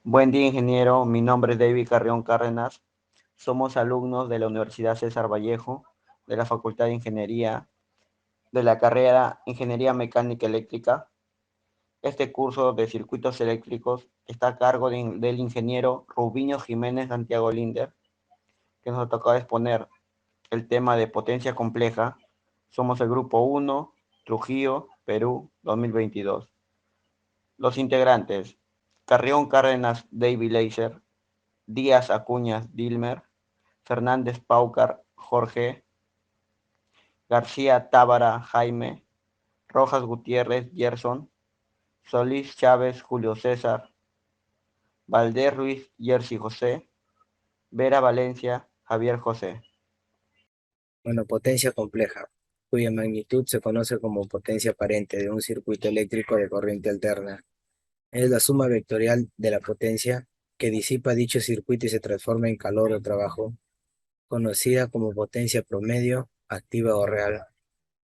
Buen día, ingeniero. Mi nombre es David Carrión Cárdenas. Somos alumnos de la Universidad César Vallejo, de la Facultad de Ingeniería, de la carrera Ingeniería Mecánica Eléctrica. Este curso de circuitos eléctricos está a cargo del ingeniero Rubiño Jiménez Santiago Linder, que nos ha tocado exponer el tema de potencia compleja. Somos el grupo 1, Trujillo, Perú, 2022. Los integrantes: Carrión Cárdenas David Leiser, Díaz Acuña Dilmer, Fernández Paucar Jorge, García Tábara Jaime, Rojas Gutiérrez Gerson, Solís Chávez Julio César, Valdés Ruiz Jersey José, Vera Valencia Javier José. Bueno, potencia compleja, cuya magnitud se conoce como potencia aparente de un circuito eléctrico de corriente alterna. Es la suma vectorial de la potencia que disipa dicho circuito y se transforma en calor o trabajo, conocida como potencia promedio, activa o real.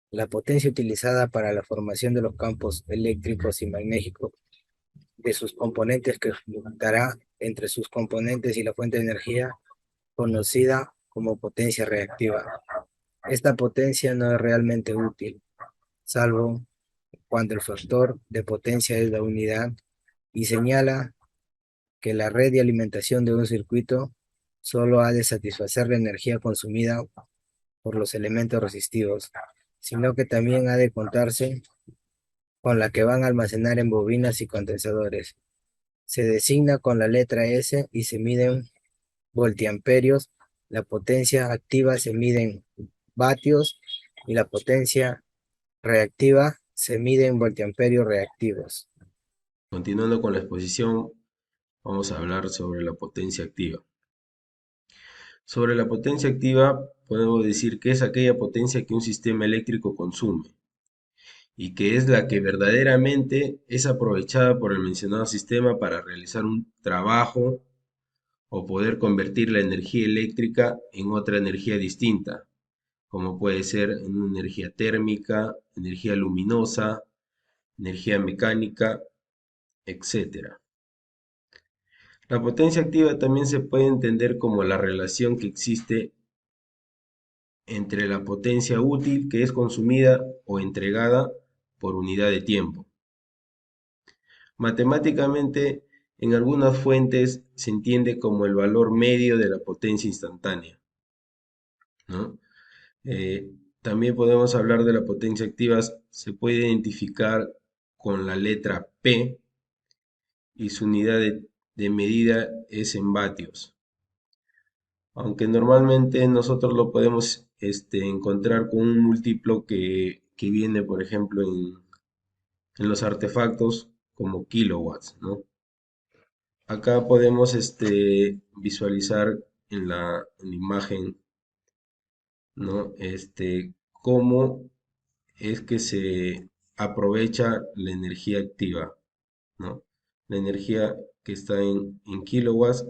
La potencia utilizada para la formación de los campos eléctricos y magnéticos de sus componentes que juntará entre sus componentes y la fuente de energía, conocida como potencia reactiva. Esta potencia no es realmente útil, salvo cuando el factor de potencia es la unidad y señala que la red de alimentación de un circuito solo ha de satisfacer la energía consumida por los elementos resistivos, sino que también ha de contarse con la que van a almacenar en bobinas y condensadores. Se designa con la letra S y se miden voltiamperios. La potencia activa se mide en vatios y la potencia reactiva se mide en voltiamperios reactivos. Continuando con la exposición, vamos a hablar sobre la potencia activa. Sobre la potencia activa, podemos decir que es aquella potencia que un sistema eléctrico consume y que es la que verdaderamente es aprovechada por el mencionado sistema para realizar un trabajo o poder convertir la energía eléctrica en otra energía distinta, como puede ser en una energía térmica, energía luminosa, energía mecánica, etcétera. La potencia activa también se puede entender como la relación que existe entre la potencia útil que es consumida o entregada por unidad de tiempo. Matemáticamente, en algunas fuentes se entiende como el valor medio de la potencia instantánea, ¿no? Eh, También podemos hablar de la potencia activa, se puede identificar con la letra P y su unidad de medida es en vatios. Aunque normalmente nosotros lo podemos encontrar con un múltiplo que viene, por ejemplo, en los artefactos como kilowatts, ¿no? Acá podemos visualizar en la imagen, ¿no? Cómo es que se aprovecha la energía activa, ¿no? La energía que está en kilowatts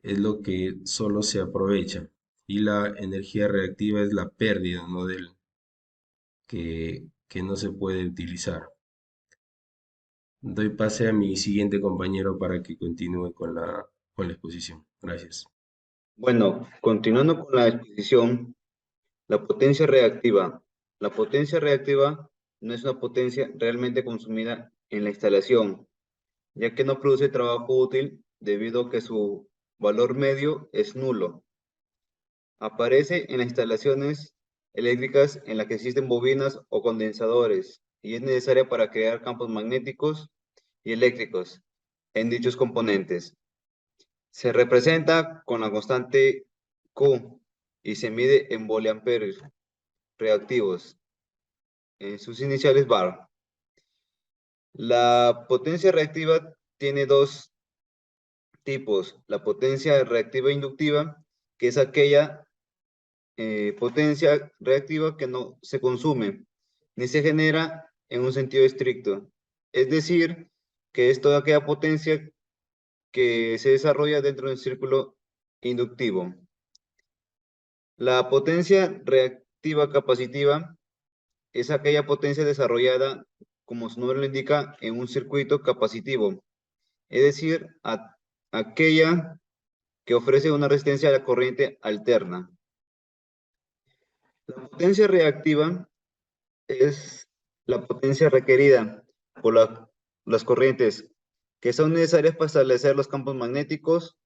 es lo que solo se aprovecha y la energía reactiva es la pérdida, ¿no? Que no se puede utilizar. Doy pase a mi siguiente compañero para que continúe con la exposición. Gracias. Bueno, continuando con la exposición, la potencia reactiva. La potencia reactiva no es una potencia realmente consumida en la instalación, ya que no produce trabajo útil debido a que su valor medio es nulo. Aparece en las instalaciones eléctricas en las que existen bobinas o condensadores y es necesaria para crear campos magnéticos y eléctricos en dichos componentes. Se representa con la constante Q y se mide en voliamperios reactivos, en sus iniciales bar. La potencia reactiva tiene dos tipos: la potencia reactiva inductiva, que es aquella potencia reactiva que no se consume ni se genera en un sentido estricto. Es decir, que es toda aquella potencia que se desarrolla dentro del círculo inductivo. La potencia reactiva capacitiva es aquella potencia desarrollada, como su nombre lo indica, en un circuito capacitivo, es decir, aquella que ofrece una resistencia a la corriente alterna. La potencia reactiva es la potencia requerida por las corrientes que son necesarias para establecer los campos magnéticos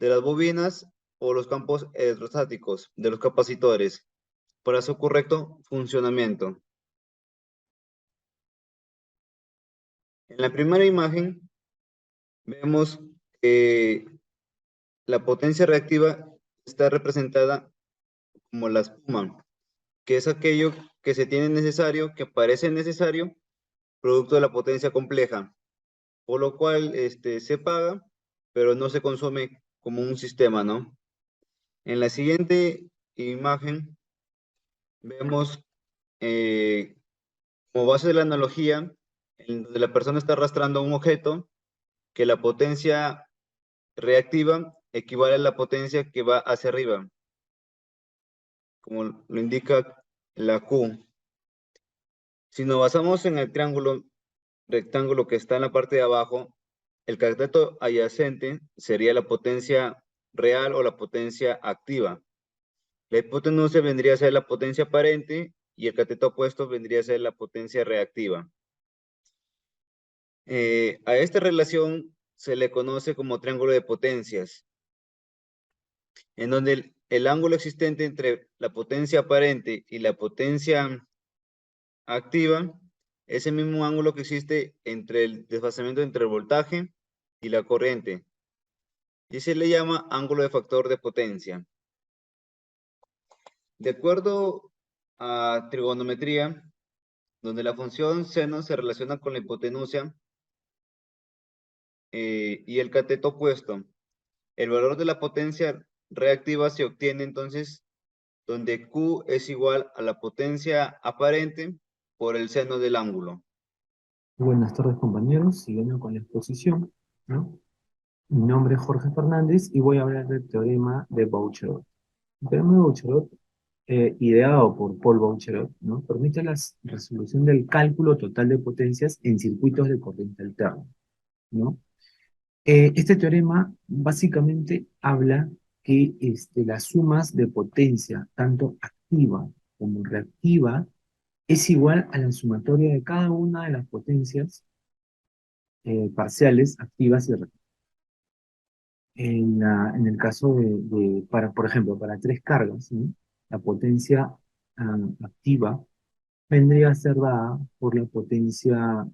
de las bobinas o los campos electrostáticos de los capacitores para su correcto funcionamiento. En la primera imagen vemos que la potencia reactiva está representada como la espuma, que es aquello que se tiene necesario, que parece necesario, producto de la potencia compleja, por lo cual se paga, pero no se consume como un sistema, ¿no? En la siguiente imagen vemos como base de la analogía, en donde la persona está arrastrando un objeto, que la potencia reactiva equivale a la potencia que va hacia arriba, como lo indica la Q. Si nos basamos en el triángulo rectángulo que está en la parte de abajo, el cateto adyacente sería la potencia real o la potencia activa. La hipotenusa vendría a ser la potencia aparente y el cateto opuesto vendría a ser la potencia reactiva. A esta relación se le conoce como triángulo de potencias, en donde el ángulo existente entre la potencia aparente y la potencia activa es el mismo ángulo que existe entre el desfasamiento entre el voltaje y la corriente, y se le llama ángulo de factor de potencia. De acuerdo a trigonometría, donde la función seno se relaciona con la hipotenusa y el cateto opuesto, el valor de la potencia reactiva se obtiene entonces donde Q es igual a la potencia aparente por el seno del ángulo. Buenas tardes, compañeros. Siguiendo con la exposición, ¿no? Mi nombre es Jorge Fernández y voy a hablar del teorema de Boucherot. El teorema de Boucherot, ideado por Paul Boucherot, ¿no? Permite la resolución del cálculo total de potencias en circuitos de corriente alterna, ¿no? Este teorema básicamente habla que las sumas de potencia, tanto activa como reactiva, es igual a la sumatoria de cada una de las potencias parciales, activas y reactivas. En el caso por ejemplo, para tres cargas, ¿no? La potencia activa vendría a ser dada por la potencia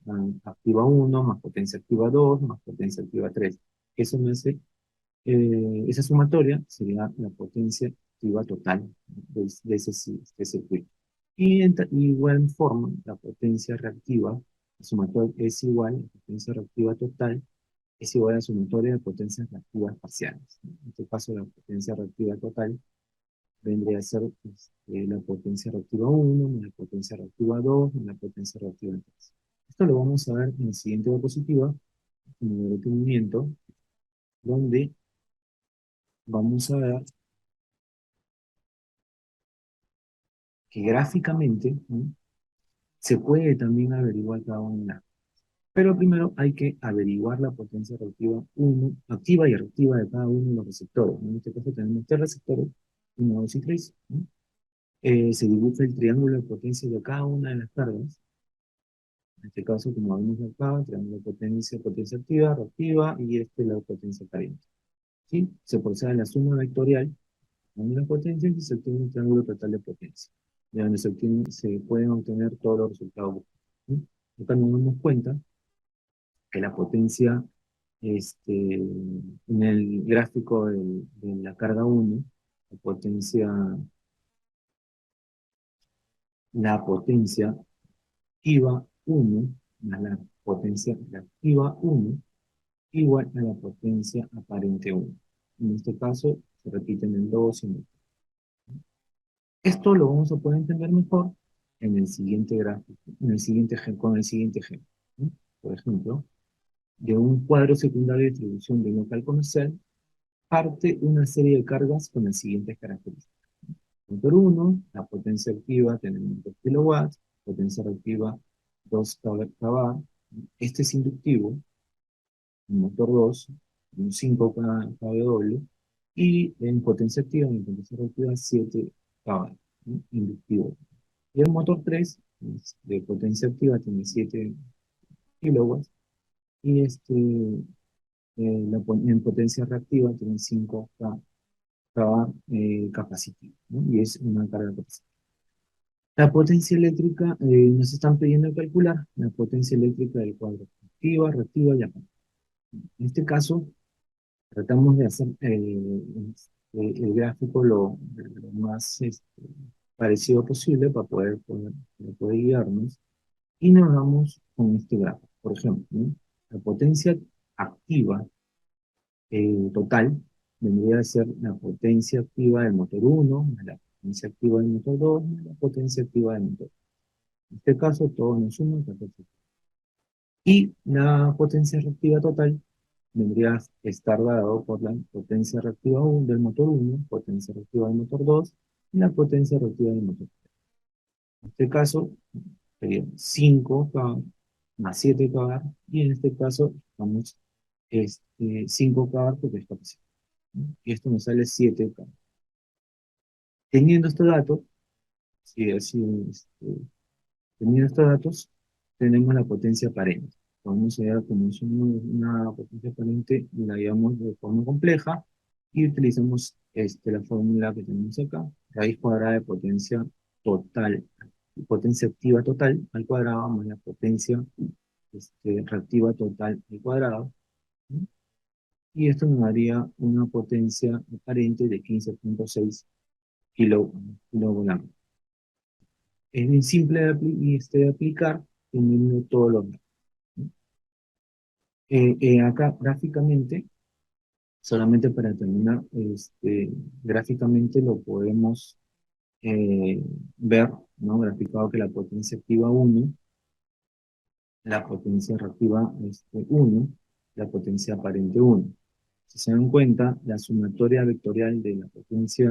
activa 1 más potencia activa 2 más potencia activa 3. Eso me hace, esa sumatoria sería la potencia activa total de ese circuito. Y de igual forma, la potencia reactiva, la sumatoria es igual a la potencia reactiva total es igual a la sumatoria de potencias reactivas parciales. En este caso, la potencia reactiva total vendría a ser la potencia reactiva 1, más la potencia reactiva 2, más la potencia reactiva 3. Esto lo vamos a ver en la siguiente diapositiva, en el detenimiento, donde vamos a ver que gráficamente, ¿no? Se puede también averiguar cada una. Pero primero hay que averiguar la potencia reactiva 1, activa y reactiva de cada uno de los receptores. En este caso tenemos tres receptores, 1, 2 y 3. ¿No? Se dibuja el triángulo de potencia de cada una de las cargas. En este caso, como vemos acá, triángulo de potencia, potencia activa, reactiva y la potencia caliente. ¿Sí? Se procede a la suma vectorial de las potencias y se obtiene un triángulo total de potencia, de donde se pueden obtener todos los resultados buscados. ¿Sí? Acá nos damos cuenta que la potencia, en el gráfico de la carga 1, la potencia activa 1 más la potencia reactiva 1 igual a la potencia aparente 1. En este caso, se repiten en 2 y en 3. Esto lo vamos a poder entender mejor en el siguiente gráfico, con el siguiente ejemplo, ¿no? Por ejemplo, de un cuadro secundario de distribución de un local comercial, parte una serie de cargas con las siguientes características. Motor 1, la potencia activa tenemos 2 kilowatts, potencia reactiva 2 kVA. Este es inductivo, en motor 2, un 5 kW, y en potencia activa, en potencia reactiva, 7 kW, ¿no? Inductivo. Y el motor 3, de potencia activa, tiene 7 kilowatts, y en potencia reactiva tiene 5 capacitiva, ¿no? Y es una carga capacitiva. La potencia eléctrica, nos están pidiendo calcular la potencia eléctrica del cuadro, activa, reactiva y apagada. En este caso, tratamos de hacer el gráfico lo más parecido posible para poder guiarnos, y nos vamos con este gráfico. Por ejemplo, ¿no? La potencia activa total vendría a ser la potencia activa del motor 1, más la potencia activa del motor 2, más la potencia activa del motor. En este caso, todo nos suma 14. Y la potencia reactiva total vendría a estar dado por la potencia reactiva 1 del motor 1, potencia reactiva del motor 2, y la potencia reactiva del motor 3. En este caso, sería 5K más 7K, y en este caso, vamos 5K porque es capacidad, ¿no? Y esto nos sale 7K. Teniendo estos datos, si así, teniendo estos datos, tenemos la potencia aparente. Vamos a ver como es una potencia aparente, la llevamos de forma compleja y utilizamos la fórmula que tenemos acá, raíz cuadrada de potencia activa total al cuadrado más la potencia reactiva total al cuadrado, ¿no? Y esto nos daría una potencia aparente de 15.6 kilovoltios. Es bien simple de aplicar teniendo todos los datos, ¿no? Acá gráficamente, solamente para terminar, gráficamente lo podemos ver, ¿no? Graficado que la potencia activa 1, la potencia reactiva 1, la potencia aparente 1. Si se dan cuenta, la sumatoria vectorial de la potencia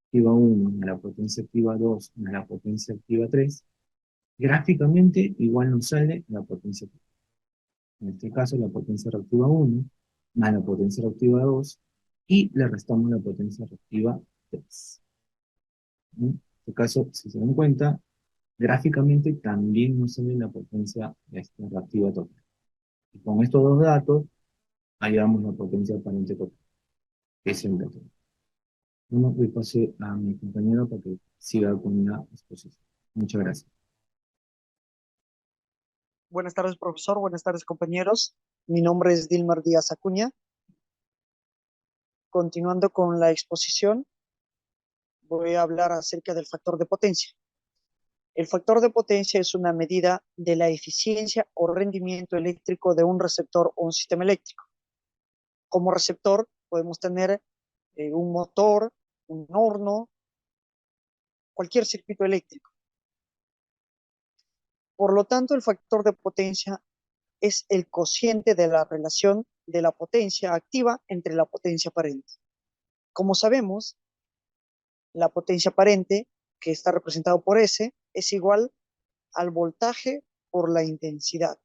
activa 1 más la potencia activa 2 más la potencia activa 3, gráficamente igual nos sale la potencia activa. En este caso, la potencia reactiva 1 más la potencia reactiva 2, y le restamos la potencia reactiva 3. ¿No? En este caso, si se dan cuenta, gráficamente también nos sale la potencia reactiva total. Y con estos dos datos, hallamos la potencia aparente total, que es el método. Bueno, hoy pasé a mi compañero para que siga con la exposición. Muchas gracias. Buenas tardes, profesor. Buenas tardes, compañeros. Mi nombre es Dilmar Díaz Acuña. Continuando con la exposición, voy a hablar acerca del factor de potencia. El factor de potencia es una medida de la eficiencia o rendimiento eléctrico de un receptor o un sistema eléctrico. Como receptor podemos tener un motor, un horno, cualquier circuito eléctrico. Por lo tanto, el factor de potencia es el cociente de la relación de la potencia activa entre la potencia aparente. Como sabemos, la potencia aparente, que está representado por S, es igual al voltaje por la intensidad.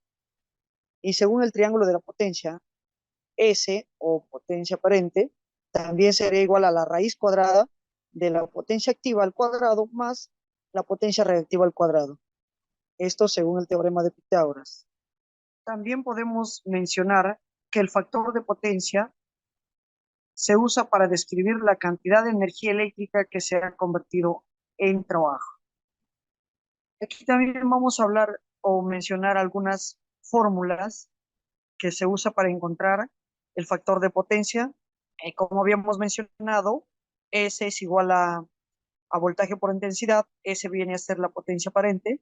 Y según el triángulo de la potencia, S, o potencia aparente, también sería igual a la raíz cuadrada de la potencia activa al cuadrado más la potencia reactiva al cuadrado. Esto según el teorema de Pitágoras. También podemos mencionar que el factor de potencia se usa para describir la cantidad de energía eléctrica que se ha convertido en trabajo. Aquí también vamos a hablar o mencionar algunas fórmulas que se usa para encontrar el factor de potencia. Como habíamos mencionado, S es igual a voltaje por intensidad, S viene a ser la potencia aparente.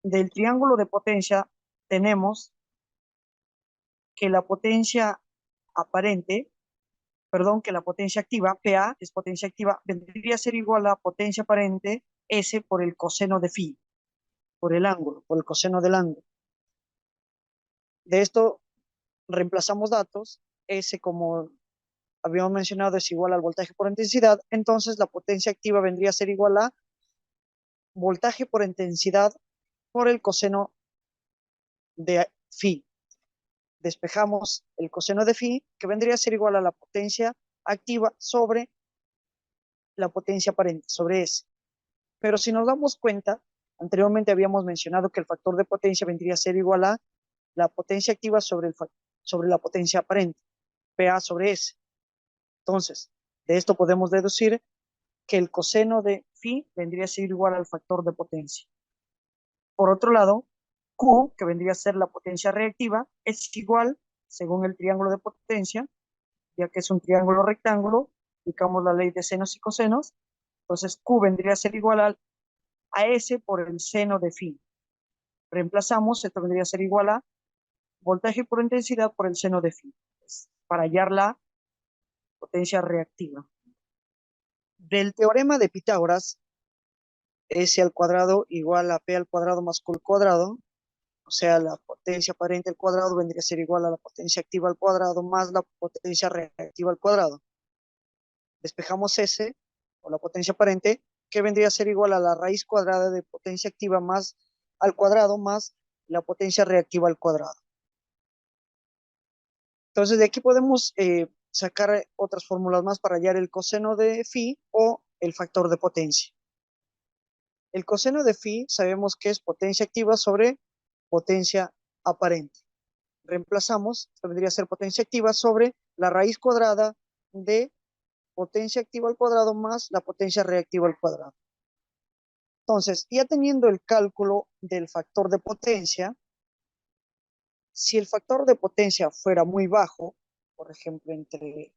Del triángulo de potencia tenemos que la potencia aparente, que la potencia activa, PA, es potencia activa, vendría a ser igual a potencia aparente S por el coseno de phi, por el ángulo, por el coseno del ángulo. De esto reemplazamos datos, S como habíamos mencionado es igual al voltaje por intensidad, entonces la potencia activa vendría a ser igual a voltaje por intensidad por el coseno de phi. despejamos el coseno de phi, que vendría a ser igual a la potencia activa sobre la potencia aparente, sobre S. Pero si nos damos cuenta, anteriormente habíamos mencionado que el factor de potencia vendría a ser igual a la potencia activa sobre la potencia aparente, PA sobre S. Entonces, de esto podemos deducir que el coseno de phi vendría a ser igual al factor de potencia. Por otro lado, Q, que vendría a ser la potencia reactiva, es igual, según el triángulo de potencia, ya que es un triángulo rectángulo, aplicamos la ley de senos y cosenos, entonces Q vendría a ser igual a S por el seno de phi. Reemplazamos, esto vendría a ser igual a voltaje por intensidad por el seno de phi, para hallar la potencia reactiva. Del teorema de Pitágoras, S al cuadrado igual a P al cuadrado más Q al cuadrado, o sea, la potencia aparente al cuadrado vendría a ser igual a la potencia activa al cuadrado más la potencia reactiva al cuadrado. Despejamos S, o la potencia aparente, que vendría a ser igual a la raíz cuadrada de potencia activa más al cuadrado más la potencia reactiva al cuadrado. Entonces, de aquí podemos sacar otras fórmulas más para hallar el coseno de phi o el factor de potencia. El coseno de phi sabemos que es potencia activa sobre potencia aparente. Reemplazamos, esto vendría a ser potencia activa sobre la raíz cuadrada de potencia activa al cuadrado más la potencia reactiva al cuadrado. Entonces, ya teniendo el cálculo del factor de potencia, si el factor de potencia fuera muy bajo, por ejemplo, entre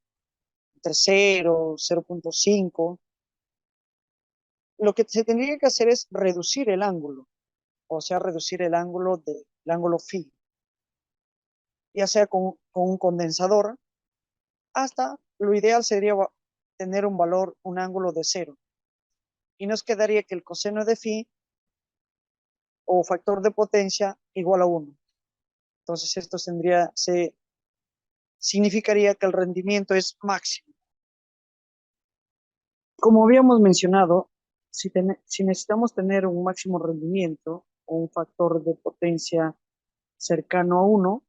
0, 0.5, lo que se tendría que hacer es reducir el ángulo, o sea, reducir el ángulo phi, ya sea con un condensador, hasta lo ideal sería tener un ángulo de 0. Y nos quedaría que el coseno de phi o factor de potencia igual a 1. Entonces esto significaría que el rendimiento es máximo. Como habíamos mencionado, si necesitamos tener un máximo rendimiento o un factor de potencia cercano a 1,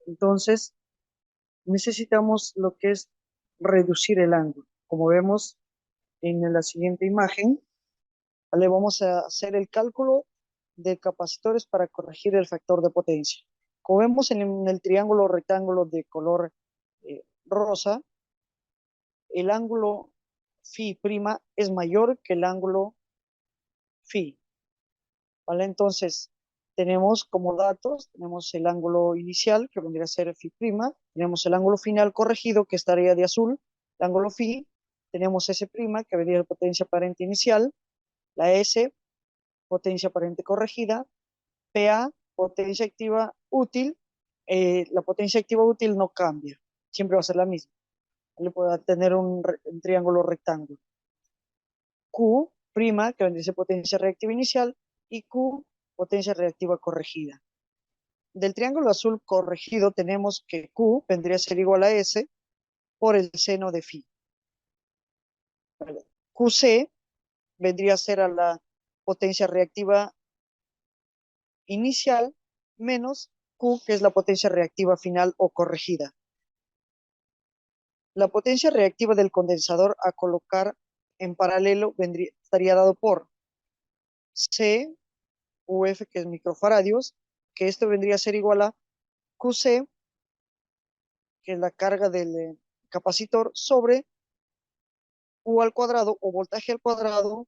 entonces necesitamos lo que es reducir el ángulo. Como vemos en la siguiente imagen, le vamos a hacer el cálculo de capacitores para corregir el factor de potencia. Como vemos en el triángulo rectángulo de color rosa, el ángulo phi' es mayor que el ángulo phi. ¿Vale? Entonces, tenemos como datos, tenemos el ángulo inicial, que vendría a ser phi', tenemos el ángulo final corregido, que estaría de azul, el ángulo phi, tenemos S', que vendría de potencia aparente inicial, la S, potencia aparente corregida, PA, potencia activa útil, la potencia activa útil no cambia, siempre va a ser la misma. Le puede tener un triángulo rectángulo. Q', que vendría a ser potencia reactiva inicial, y Q, potencia reactiva corregida. Del triángulo azul corregido tenemos que Q vendría a ser igual a S por el seno de phi. QC vendría a ser a la potencia reactiva inicial menos Q, que es la potencia reactiva final o corregida. La potencia reactiva del condensador a colocar en paralelo estaría dado por C, UF, que es microfaradios, que esto vendría a ser igual a QC, que es la carga del capacitor, sobre U al cuadrado o voltaje al cuadrado,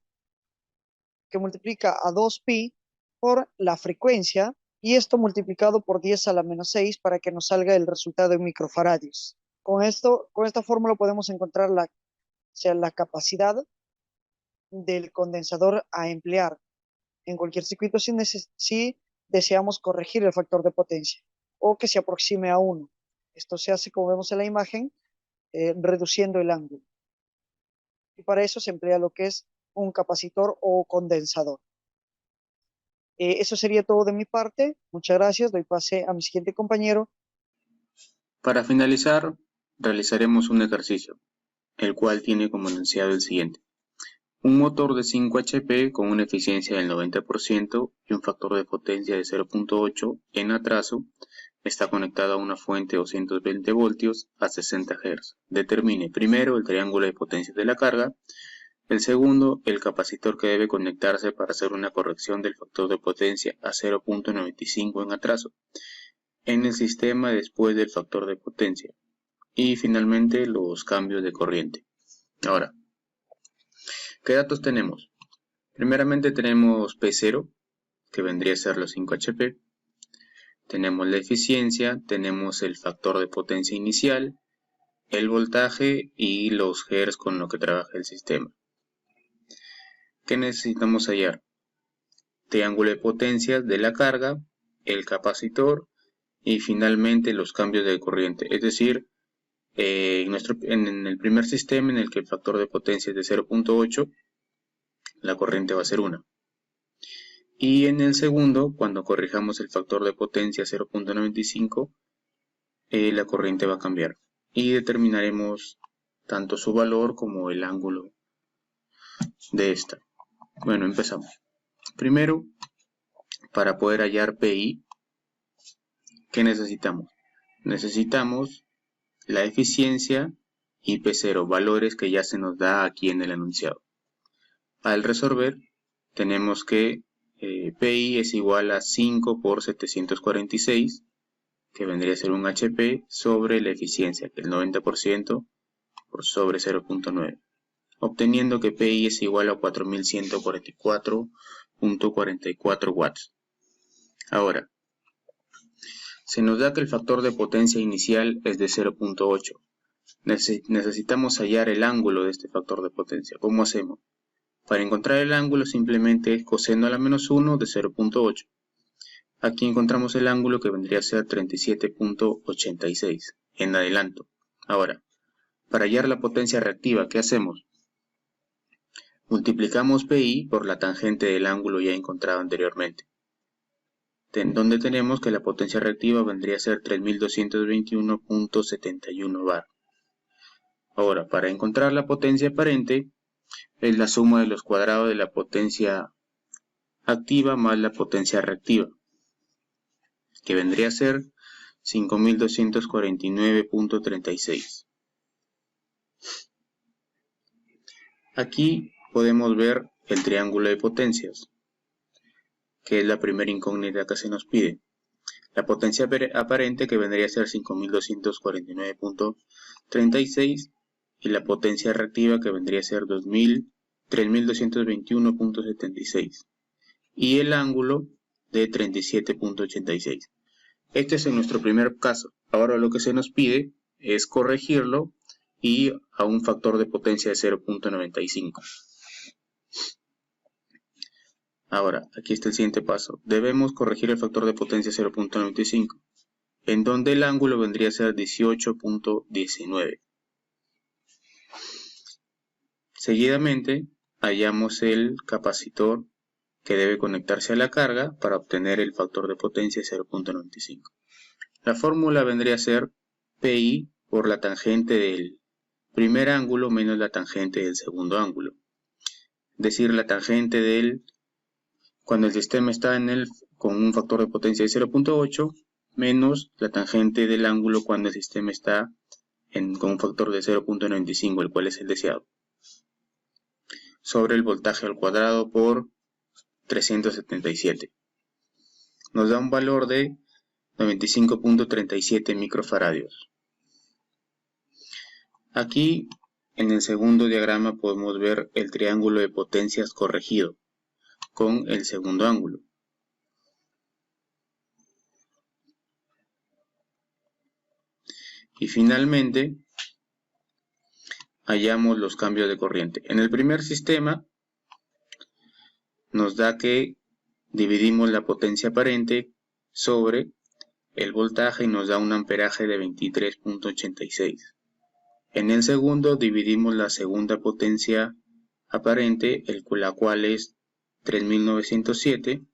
que multiplica a 2pi por la frecuencia, y esto multiplicado por 10 a la menos 6 para que nos salga el resultado en microfaradios. Con esta fórmula podemos encontrar la capacidad del condensador a emplear en cualquier circuito si deseamos corregir el factor de potencia o que se aproxime a 1. Esto se hace, como vemos en la imagen, reduciendo el ángulo. Y para eso se emplea lo que es un capacitor o condensador. Eso sería todo de mi parte. Muchas gracias. Doy pase a mi siguiente compañero. Para finalizar, realizaremos un ejercicio, el cual tiene como enunciado el siguiente. Un motor de 5 HP con una eficiencia del 90% y un factor de potencia de 0.8 en atraso está conectado a una fuente de 220 voltios a 60 Hz. Determine primero el triángulo de potencias de la carga. El segundo, el capacitor que debe conectarse para hacer una corrección del factor de potencia a 0.95 en atraso en el sistema después del factor de potencia. Y finalmente los cambios de corriente. Ahora, ¿qué datos tenemos? Primeramente tenemos P0, que vendría a ser los 5 HP. Tenemos la eficiencia, tenemos el factor de potencia inicial, el voltaje y los Hz con lo que trabaja el sistema. ¿Qué necesitamos hallar? Triángulo de potencias de la carga, el capacitor y finalmente los cambios de corriente. Es decir, en el primer sistema en el que el factor de potencia es de 0.8, la corriente va a ser 1. Y en el segundo, cuando corrijamos el factor de potencia a 0.95, la corriente va a cambiar. Y determinaremos tanto su valor como el ángulo de esta. Bueno, empezamos. Primero, para poder hallar PI, ¿qué necesitamos? Necesitamos la eficiencia y P0, valores que ya se nos da aquí en el enunciado. Al resolver, tenemos que PI es igual a 5 por 746, que vendría a ser un HP, sobre la eficiencia, que es el 90% por sobre 0.9, obteniendo que PI es igual a 4144.44 watts. Ahora, se nos da que el factor de potencia inicial es de 0.8. Necesitamos hallar el ángulo de este factor de potencia. ¿Cómo hacemos? Para encontrar el ángulo simplemente es coseno a la menos 1 de 0.8. Aquí encontramos el ángulo que vendría a ser 37.86 en adelanto. Ahora, para hallar la potencia reactiva, ¿qué hacemos? Multiplicamos PI por la tangente del ángulo ya encontrado anteriormente, donde tenemos que la potencia reactiva vendría a ser 3221.71 bar. Ahora, para encontrar la potencia aparente, es la suma de los cuadrados de la potencia activa más la potencia reactiva, que vendría a ser 5249.36. Aquí podemos ver el triángulo de potencias, que es la primera incógnita que se nos pide. La potencia aparente, que vendría a ser 5249.36, y la potencia reactiva, que vendría a ser 3221.76, y el ángulo de 37.86. Este es en nuestro primer caso. Ahora lo que se nos pide es corregirlo y a un factor de potencia de 0.95. Ahora, aquí está el siguiente paso. Debemos corregir el factor de potencia 0.95, en donde el ángulo vendría a ser 18.19. Seguidamente, hallamos el capacitor que debe conectarse a la carga para obtener el factor de potencia 0.95. La fórmula vendría a ser PI por la tangente del primer ángulo menos la tangente del segundo ángulo. Es decir, la tangente del, cuando el sistema está con un factor de potencia de 0.8, menos la tangente del ángulo cuando el sistema está con un factor de 0.95, el cual es el deseado, sobre el voltaje al cuadrado por 377. Nos da un valor de 95.37 microfaradios. Aquí en el segundo diagrama podemos ver el triángulo de potencias corregido con el segundo ángulo. Y finalmente hallamos los cambios de corriente. En el primer sistema nos da que dividimos la potencia aparente sobre el voltaje y nos da un amperaje de 23.86. En el segundo dividimos la segunda potencia aparente, la cual es 3907,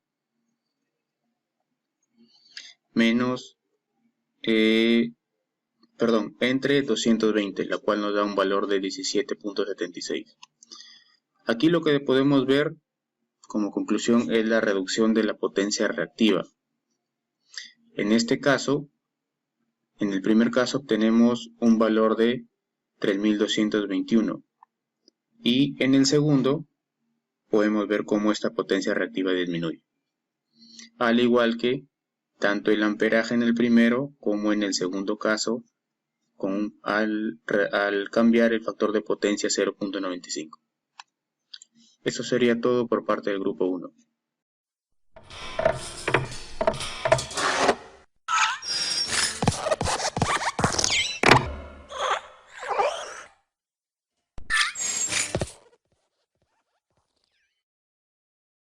menos, entre 220, la cual nos da un valor de 17.76. Aquí lo que podemos ver como conclusión es la reducción de la potencia reactiva. En este caso, en el primer caso obtenemos un valor de 3221 y en el segundo podemos ver cómo esta potencia reactiva disminuye. Al igual que tanto el amperaje en el primero como en el segundo caso al cambiar el factor de potencia a 0.95. Eso sería todo por parte del grupo 1.